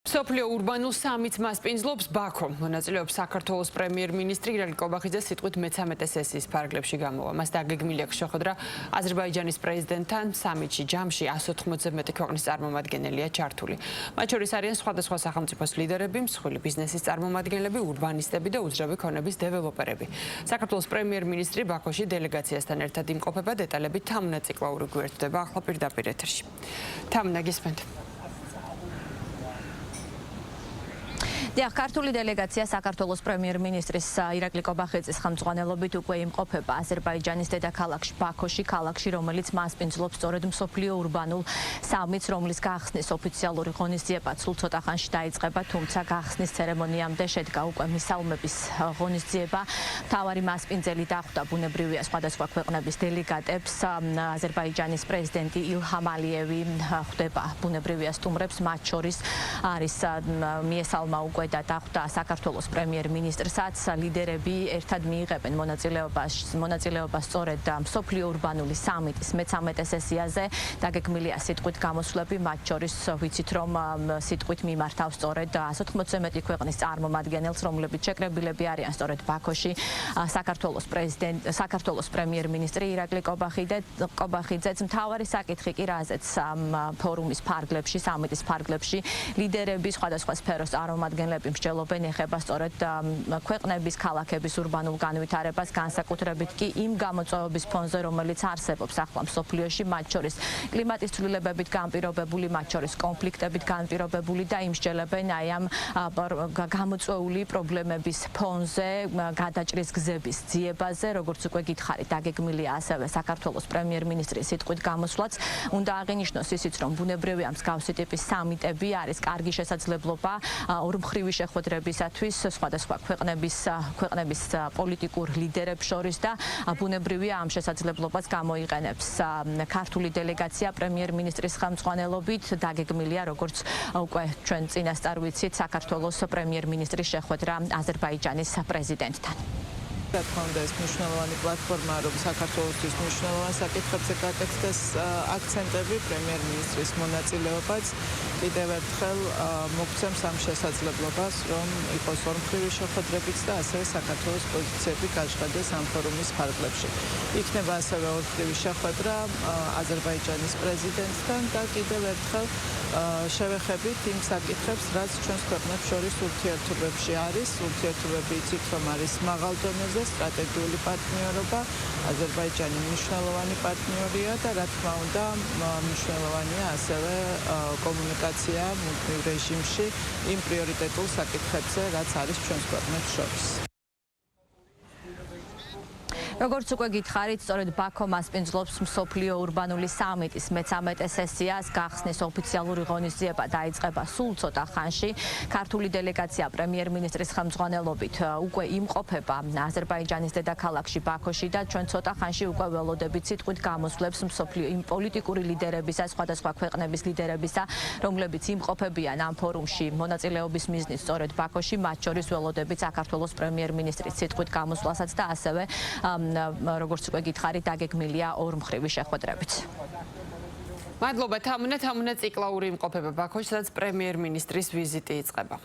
სოფლიო ურბანულ სამით მასპინძლობს ბაქო. მონაწილეობს საქართველოს პრემიერ-მინისტრი ირაკლი კობახიძე სიტყვით მე-13 სესიის ფარგლებში გამოვა. მას დაგეგმილი აქვს შეხვედრა აზერბაიჯანის პრეზიდენტთან. სამიტში ჯამში 180-ზე მეტი ქვეყნის წარმომადგენელია ჩართული. მათ შორის არიან სხვადასხვა სახელმწიფოს ლიდერები, მსხვილი ბიზნესის წარმომადგენლები, ურბანისტები და უძრავი ქონების დეველოპერები. საქართველოს პრემიერ-მინისტრი ბაქოში დელეგაციასთან ერთად იმყოფება. დეტალები თამნა ციკლაური გვერდდება ახლა პირდაპირ ეთერში. თამნა, გისმენთ. ქართული დელეგაცია საქართველოს პრემიერ-მინისტრის ირაკლი კობახიძის ხელმძღვანელობით უკვე იმყოფება აზერბაიჯანის დედაქალაქში ბაქოში, ქალაქში, რომელიც მასპინძლობს სწორედ მსოფლიო ურბანულ სამიტს, რომლის გახსნის ოფიციალური ღონისძიება სულ ცოტა ხანში დაიწყება, თუმცა გახსნის ცერემონიამდე შედგა უკვე მისალმების ღონისძიება. მთავარი მასპინძელი დახვდა ბუნებრივია სხვადასხვა ქვეყნების დელეგატებს. აზერბაიჯანის პრეზიდენტი ილჰამ ალიევი ხვდება ბუნებრივია სტუმრებს, მათ შორის არის მიესალმა უკვე და დახვდა საქართველოს პრემიერ-მინისტრსაც. ლიდერები ერთად მიიღებენ მონაწილეობას სწორედ მსოფლიო ურბანული სამიტის მე-13 სესიაზე. დაგეგმილია სიტყვით გამოსვლები, მათ შორის ვიცით რომ სიტყვით მიმართავს სწორედ 180-ზე მეტი ქვეყნის წარმომადგენელს, რომლებიც შეკრებილები არიან სწორედ ბაქოში. საქართველოს პრემიერ-მინისტრი ირაკლი კობახიძეც მთავარი საკითხი კი რაზეც ფორუმის ფარგლებში, სამიტის ფარგლებში ლიდერები სხვადასხვა სფეროს წარმომადგენლები მსჯელობენ ეხება სწორედ ქვეყნების ქალაქების ურბანულ განვითარებას, განსაკუთრებით კი იმ გამოწვევების ფონზე, რომელიც არსებობს ახლა მსოფლიოში, მათ შორის კლიმატის ცვლილებებით განპირობებული, მათ შორის კონფლიქტებით განპირობებული და იმსჯელებენ აი ამ გამოწვეული პრობლემების ფონზე, გადაჭრის გზების ძიებაზე, როგორც უკვე გითხარით, დაგეგმილია ასევე საქართველოს პრემიერ-მინისტრის სიტყვით გამოსვლაც. უნდა აღინიშნოს ისიც, რომ ბუნებრივია მსგავსი ტიპის სამიტები არის კარგი შესაძლებლობა ორმხრივი შეხვედრებისათვის სხვადასხვა ქვეყნების პოლიტიკურ ლიდერებს შორის და ბუნებრივია ამ შესაძლებლობას გამოიყენებს ქართული დელეგაცია პრემიერ-მინისტრის ხელმძღვანელობით. დაგეგმილია, როგორც უკვე ჩვენ წინასწარ ვიცით, საქართველოს პრემიერ-მინისტრის შეხვედრა აზერბაიჯანის პრეზიდენტთან. რა თქმა უნდა, ეს მნიშვნელოვანი პლატფორმა, რომ საქართველოსთვის მნიშვნელოვან საკითხებზე გაკეთდეს აქცენტები, პრემიერ-მინისტრის მონაწილეობაც კიდევ ერთხელ მოგცემს ამ შესაძლებლობას, რომ იყოს ორმხრივი შეხვედრებიც და ასევე საქართველოს პოზიციები გაჟღადეს ამ ფორუმის ფარგლებში. იქნება ასევე ორმხრივი შეხვედრა აზერბაიჯანის პრეზიდენტთან და კიდევ ერთხელ შევეხებით იმ საკითხებს, რაც ჩვენს ქვეყნებს შორის ურთიერთობებში არის. ურთიერთობები იცით, რომ არის მაღალ დონეზე სტრატეგიული პარტნიორობა, აზერბაიჯანი მნიშვნელოვანი პარტნიორია და რა თქმა უნდა მნიშვნელოვანია ასევე კომუნიკაცია მუდმივ რეჟიმში იმ პრიორიტეტულ საკითხებზე, რაც არის ჩვენს ქვეყნებს შორის. როგორც უკვე გითხარით, სწორედ ბაქო მასპინძლობს მსოფლიო ურბანული სამიტის მე-13 სესიას. გახსნის ოფიციალური ღონისძიება დაიწყება სულ ცოტა ხანში. ქართული დელეგაცია პრემიერ-მინისტრის ხელმძღვანელობით უკვე იმყოფება აზერბაიჯანის დედაქალაქში ბაქოში და ჩვენ ცოტა ხანში უკვე ველოდებით სიტყვით გამოსვლებს მსოფლიო იმ პოლიტიკური ლიდერებისა, სხვადასხვა ქვეყნების ლიდერებისა, რომლებიც იმყოფებიან ამ ფორუმში მონაწილეობის მიზნით სწორედ ბაქოში, მათ შორის ველოდებით საქართველოს პრემიერ-მინისტრის სიტყვით გამოსვლასაც და ასევე როგორც უკვე გითხარით, დაგეგმილია ორმხრივი შეხვედრებიც. მადლობა თამნა ციკლაური იმყოფება ბაქოში, სადაც პრემიერ-მინისტრის ვიზიტი იწყება.